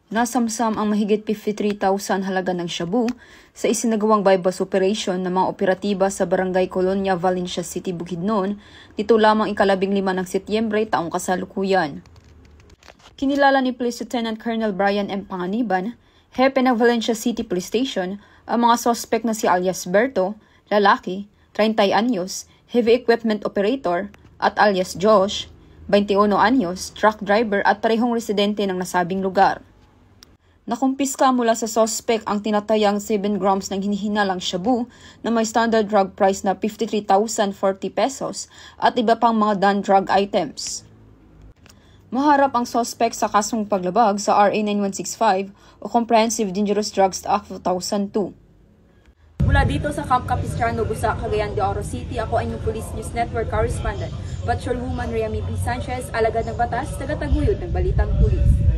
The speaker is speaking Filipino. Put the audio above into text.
Nasamsam ang mahigit 53,000 halaga ng shabu sa isinagawang bypass operation ng mga operatiba sa Barangay Colonia, Valencia City, Bukidnon, dito lamang ika-15 ng Setyembre taong kasalukuyan. Kinilala ni Police Lieutenant Colonel Brian M. Panganiban, hepe ng Valencia City Police Station, ang mga sospek na si alias Berto, lalaki, 30 anyos, heavy equipment operator, at alias Josh, 21 anyos, truck driver at parehong residente ng nasabing lugar. Nakumpiska mula sa sospek ang tinatayang 7 grams ng hinihinalang shabu na may standard drug price na 53,040 pesos at iba pang mga non-drug items. Maharap ang sospek sa kasong paglabag sa RA 9165 o Comprehensive Dangerous Drugs Act of 2002. Mula dito sa Camp Capistrano, Busa, Cagayan de Oro City, ako ay inyong Police News Network Correspondent, Patrolwoman Rhea B. Sanchez, alagad ng batas, tagataguyod ng Balitang Pulis.